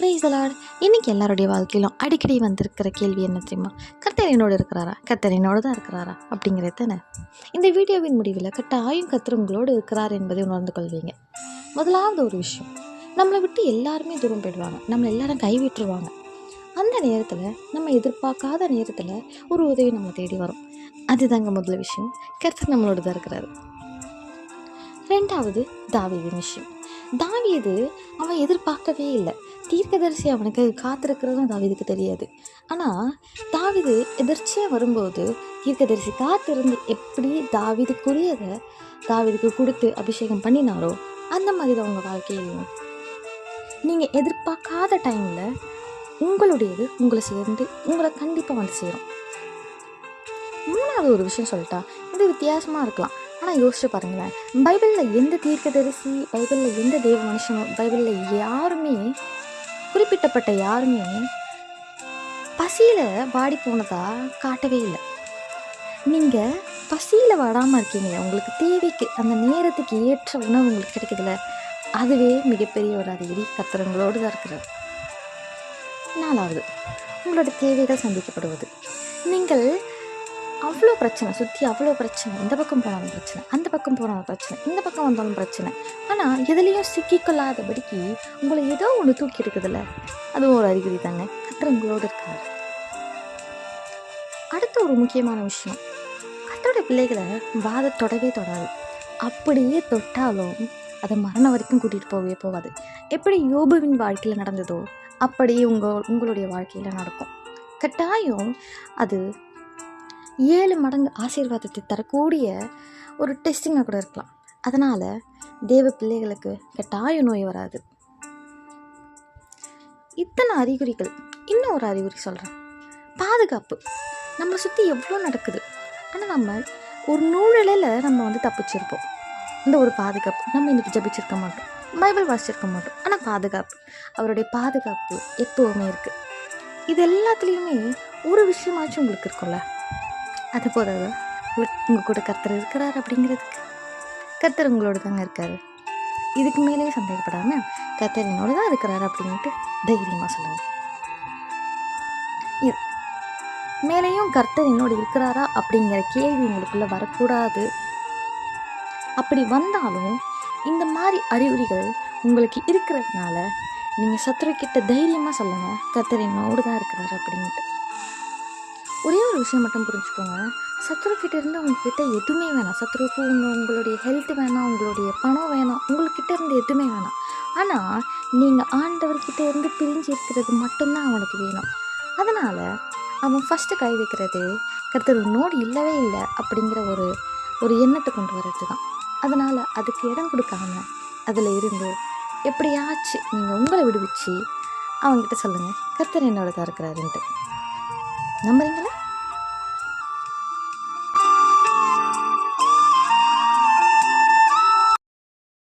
Praise the Lord. இன்னைக்கு எல்லாருடைய வாழ்க்கையிலும் அடிக்கடி வந்திருக்கிற கேள்வி என்ன தெரியுமா? கர்த்தர் என்னோடு இருக்கிறாரா? கர்த்தர் என்னோடு தான் இருக்கிறாரா அப்படிங்கிறது தானே. இந்த வீடியோவின் முடிவில் கட்டாயம் கர்த்தர் உங்களோடு இருக்கிறார் என்பதை உணர்ந்து கொள்வீங்க. முதலாவது ஒரு விஷயம், நம்மளை விட்டு எல்லாருமே தூரம் போயிடுவாங்க, நம்மளை எல்லாரும் கைவிட்டுருவாங்க. அந்த நேரத்தில் நம்ம எதிர்பார்க்காத நேரத்தில் ஒரு உதவி நம்ம தேடி வரும். அதுதாங்க முதல் விஷயம், கர்த்தர் நம்மளோடு தான் இருக்கிறாரு. ரெண்டாவது தாவீதின் விஷயம். தாவீது அவன் எதிர்பார்க்கவே இல்லை. தீர்க்கதரிசி அவனுக்கு காத்திருக்கிறதும் தாவீதுக்கு தெரியாது. ஆனால் தாவீது எதிர்ச்சியாக வரும்போது தீர்க்கதரிசி காத்திருந்து எப்படி தாவீதுக்குரியதை தாவீதுக்கு கொடுத்து அபிஷேகம் பண்ணினாரோ அந்த மாதிரி தான் உங்கள் வாழ்க்கையிலையும் நீங்கள் எதிர்பார்க்காத டைமில் உங்களுடையது உங்களை சேர்ந்து உங்களை கண்டிப்பாக வந்து சேரும். மூணாவது ஒரு விஷயம் சொல்லிட்டா, இது வித்தியாசமாக இருக்கலாம், ஆனால் யோசிச்சு பாருங்களேன். பைபிளில் எந்த தீர்க்கதரிசி, பைபிளில் எந்த தேவ மனுஷனும், பைபிளில் யாருமே குறிப்பிட்டப்பட்ட யாருமே பசியில் வாடி போனதா காட்டவே இல்லை. நீங்கள் பசியில் வாடாமல் இருக்கீங்க, உங்களுக்கு தேவைக்கு அந்த நேரத்துக்கு ஏற்ற உணவு உங்களுக்கு கிடைக்குதுல்ல, அதுவே மிகப்பெரிய ஒரு அறிகுறி கர்த்தர் உங்களோடு தான் இருக்கிறார். நாலாவது, உங்களோட தேவைகள் சந்திக்கப்படுவது. நீங்கள் அவ்வளோ பிரச்சனை, சுற்றி அவ்வளோ பிரச்சனை, இந்த பக்கம் போனாலும் பிரச்சனை, அந்த பக்கம் போனாலும் பிரச்சனை, இந்த பக்கம் வந்தாலும் பிரச்சனை, ஆனால் எதுலேயும் சிக்கிக்கொள்ளாதபடிக்கு உங்களை ஏதோ ஒன்று தூக்கி இருக்குதுல்ல, அதுவும் ஒரு அறிகுறி தாங்க கர்த்தர் உங்களோடு இருக்கார். அடுத்த ஒரு முக்கியமான விஷயம், கர்த்தருடைய பிள்ளைகளை வாத தொடவே தொடாது. அப்படியே தொட்டாலும் அதை மரணம் வரைக்கும் கூட்டிகிட்டு போகாது. எப்படி யோபுவின் வாழ்க்கையில் நடந்ததோ அப்படியே உங்களுடைய வாழ்க்கையில் நடக்கும். கட்டாயம் அது 7 மடங்கு ஆசீர்வாதத்தை தரக்கூடிய ஒரு டெஸ்டிங்காக கூட இருக்கலாம். அதனால் தேவ பிள்ளைகளுக்கு கட்டாயம் நோய் வராது. இத்தனை அறிகுறிகள், இன்னும் ஒரு அறிகுறி சொல்கிறேன், பாதுகாப்பு. நம்மளை சுற்றி எவ்வளோ நடக்குது, ஆனால் நம்ம ஒரு நூலில் நம்ம தப்பிச்சிருப்போம். இந்த ஒரு பாதுகாப்பு, நம்ம இன்றைக்கி ஜபிச்சிருக்க மாட்டோம், பைபிள் வாசிச்சிருக்க மாட்டோம், ஆனால் பாதுகாப்பு, அவருடைய பாதுகாப்பு எப்போவுமே இருக்குது. இது எல்லாத்துலேயுமே ஒரு விஷயமாச்சும் உங்களுக்கு இருக்கும்ல, அது போதாது உங்கள் கூட கர்த்தர் இருக்கிறார் அப்படிங்கிறதுக்கு. கர்த்தர் உங்களோட தாங்க இருக்கார். இதுக்கு மேலேயே சந்தேகப்படாமல் கர்த்தர் என்னோட தான் இருக்கிறார் அப்படின்ட்டு தைரியமாக சொல்லுங்கள். இது மேலேயும் கர்த்தர் என்னோடு இருக்கிறாரா அப்படிங்கிற கேள்வி உங்களுக்குள்ளே வரக்கூடாது. அப்படி வந்தாலும் இந்த மாதிரி அறிகுறிகள் உங்களுக்கு இருக்கிறதுனால நீங்கள் சத்துருக்கிட்ட தைரியமாக சொல்லுங்கள், கர்த்தர் என்னோடு தான் இருக்கிறார் அப்படின்ட்டு. ஒரே ஒரு விஷயம் மட்டும் புரிஞ்சுக்கோங்க, சத்துருக்கிட்ட இருந்து உங்ககிட்ட எதுவுமே வேணாம். சத்துருக்கு உங்களுடைய ஹெல்த் வேணாம், உங்களுடைய பணம் வேணாம், உங்கள்கிட்ட இருந்து எதுவுமே வேணாம். ஆனால் நீங்கள் ஆண்டவர்கிட்ட இருந்து பிரிஞ்சு இருக்கிறது மட்டும்தான் அவனுக்கு வேணும். அதனால் அவன் ஃபஸ்ட்டு கை வைக்கிறது கர்த்தர் உன்னோடு இல்லவே இல்லை அப்படிங்கிற ஒரு எண்ணத்தை கொண்டு வர்றது தான். அதனால் அதுக்கு இடம் கொடுக்காம அதில் இருந்து எப்படியாச்சும் நீங்கள் உங்களை விடுவிச்சு அவங்ககிட்ட சொல்லுங்கள், கர்த்தர் என்னோட தான் இருக்கிறாருன்ட்டு. நம்புறீங்களா?